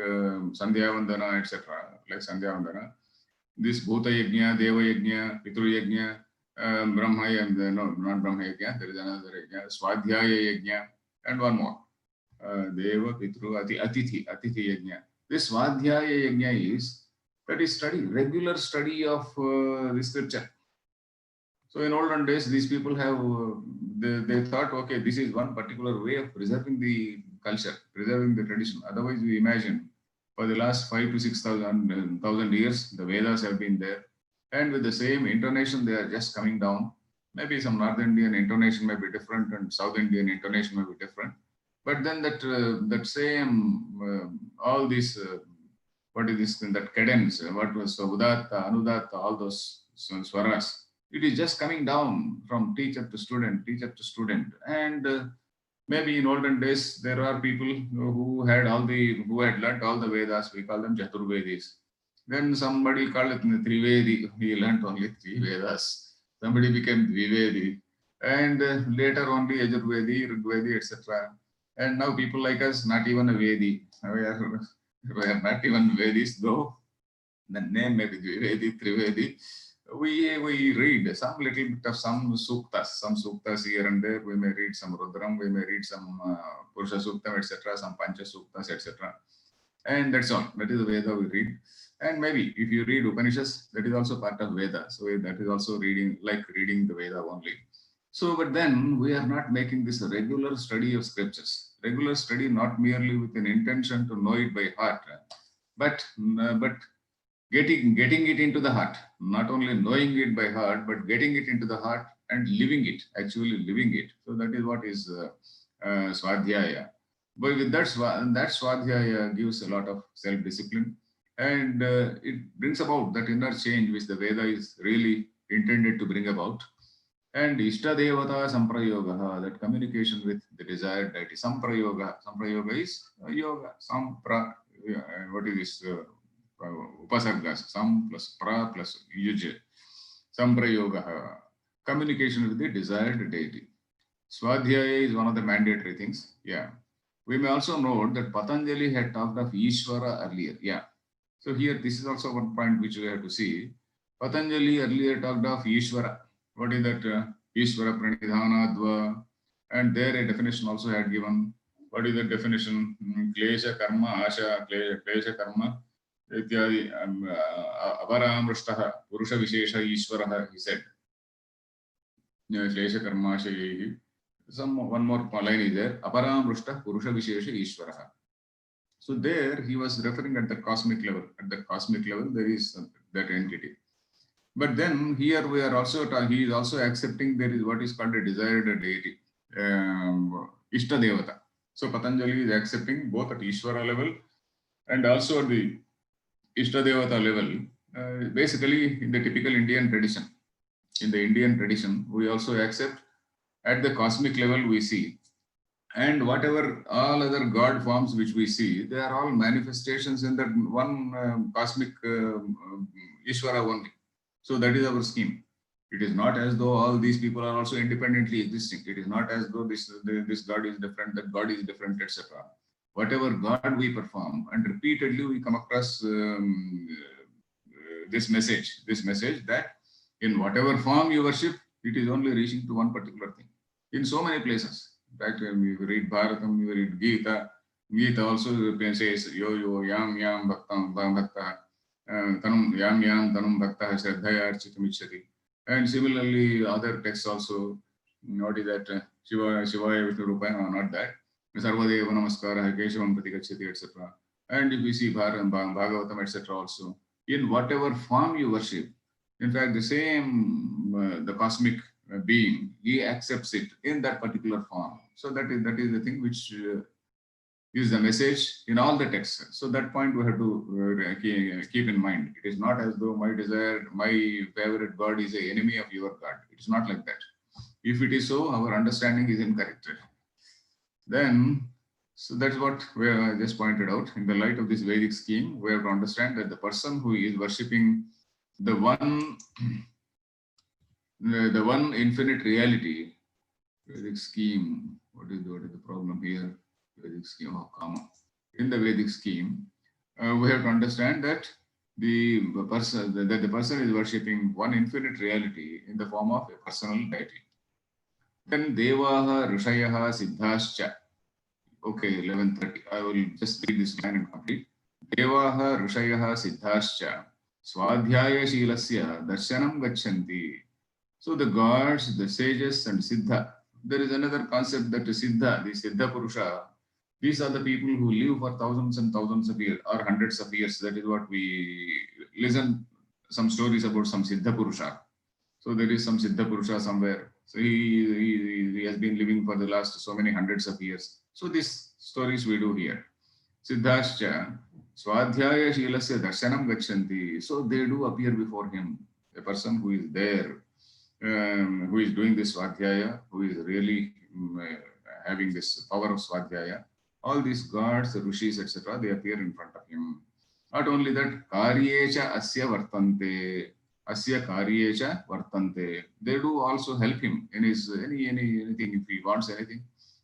Sandhya Vandana, etc. Like Sandhya Vandana. This Bhuta Yajna, Deva Yajna, Pitru Yajna, Brahma Yajna, no, not Brahma Yajna, there is another Yajna, Swadhyaya Yajna, and one more. Deva, Pitru, Atithi Yajna. This Swadhyaya Yajna is, that is regular study of the scripture. So in olden days, these people have, they thought, okay, this is one particular way of preserving the culture, preserving the tradition. Otherwise, we imagine for the last 5,000 to 6,000 years, the Vedas have been there. And with the same intonation, they are just coming down. Maybe some North Indian intonation may be different and South Indian intonation may be different. But then that same, all these, what is this, that cadence, what was Udatta, Anudatta, all those swaras, it is just coming down from teacher to student. And maybe in olden days, there are people who had learnt all the Vedas, we call them Chaturvedis. Then somebody called it Trivedi, he learnt only 3 Vedas. Somebody became Dvivedi. And later only Yajurvedi, Rigvedi, etc. And now people like us, not even a Vedi. We are not even Vedis, though the name may be Dvivedi, Trivedi. We read some little bit of some suktas here and there. We may read some Rudram, we may read some Purusha Suktam, etc., some Pancha Suktas, etc. And that's all. That is the Veda we read. And maybe if you read Upanishads, that is also part of Veda. So that is also reading the Veda only. So, but then we are not making this a regular study of scriptures. Regular study, not merely with an intention to know it by heart, but getting it into the heart, not only knowing it by heart, but getting it into the heart and living it, actually living it. So that is what is Swadhyaya. But with that Swadhyaya gives a lot of self-discipline, and it brings about that inner change which the Veda is really intended to bring about. And Ishtadevata Samprayoga, that communication with the desired deity. Samprayoga is yoga. What is this? Upasargas. Sam plus pra plus yuj. Samprayoga, communication with the desired deity. Swadhyaya is one of the mandatory things. Yeah. We may also note that Patanjali had talked of Ishvara earlier. Yeah. So here, this is also one point which we have to see. Patanjali earlier talked of Ishvara. What is that? Ishvara Pranidhanadva. And there a definition also had given. What is the definition? Klesha karma, asha, klesha karma, ityadi, avaramrushtaha, purusha vishesha ishvaraha, he said. Klesha karma, asha, one more line is there. Aparamrushta Purusha Vishesha Ishvaraha. So there he was referring at the cosmic level. At the cosmic level, there is that entity. But then here we are also, he is also accepting there is what is called a desired deity, Ishta Devata. So Patanjali is accepting both at Ishvara level and also at the Ishta Devata level. Basically, in the typical Indian tradition, we also accept at the cosmic level we see, and whatever all other God forms which we see, they are all manifestations in that one cosmic Ishvara only. So that is our scheme. It is not as though all these people are also independently existing. It is not as though this God is different, that God is different, etc. Whatever God we perform, and repeatedly we come across this message that in whatever form you worship, it is only reaching to one particular thing. In so many places. In fact, when we read Bharatam, we read Gita. Gita also says, yo, yam, bhakta, tanum, yam, tanum, bhakta, shraddhaya, architamicchati. And similarly, other texts also, what is that? Shivaya, Vishnu Rupaya, not that. Sarvadeva Namaskara, Keshavam Pratigacchati, etc. And if we see Bhagavatam, etc. also, in whatever form you worship, in fact, the same, the cosmic being, he accepts it in that particular form. So that is the thing which is the message in all the texts. So that point we have to keep in mind. It is not as though my favorite God is an enemy of your God. It is not like that. If it is so, our understanding is incorrect. Then, so that's what I just pointed out. In the light of this Vedic scheme, we have to understand that the person who is worshipping the one infinite reality, Vedic scheme, what is the problem here? Vedic scheme of karma. In the Vedic scheme, we have to understand that the person is worshipping one infinite reality in the form of a personal deity. Then Devaha, Rishayaha, Siddhascha. Okay, 11:30. I will just read this line and complete. Devaha, Rishayaha, Siddhascha. Swadhyaya Shilasya Darshanam Gachanti. So the gods, the sages, and Siddha. There is another concept that Siddha, the Siddha Purusha, these are the people who live for thousands and thousands of years or hundreds of years. That is what we listen some stories about some Siddha Purusha. So there is some Siddha Purusha somewhere. So he has been living for the last so many hundreds of years. So these stories we do here. Siddhascha, Swadhyaya Shilasya Darshanam Gachanti. So they do appear before him. A person who is there, who is doing this Swadhyaya, who is really having this power of Swadhyaya. All these gods, rishis, etc., they appear in front of him. Not only that, Karyecha Asya Vartante. Asya Karyecha Vartante. They do also help him in his anything if he wants anything.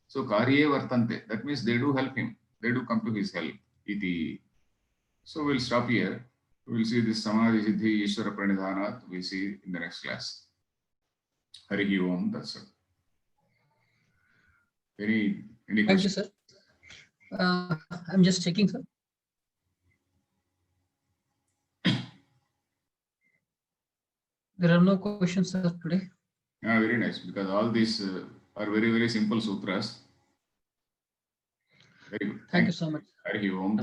So Karye Vartante. That means they do help him. They do come to his help. Iti. So we'll stop here. We'll see this Samadhi Siddhi Ishvara Pranidhanat. We'll see in the next class. Harihi Om. That's it. Any questions? Thank you, sir. I'm just checking, sir. There are no questions, sir, today. Yeah, very nice, because all these are very, very simple sutras. Very good. Thank you so much. Harihi Om.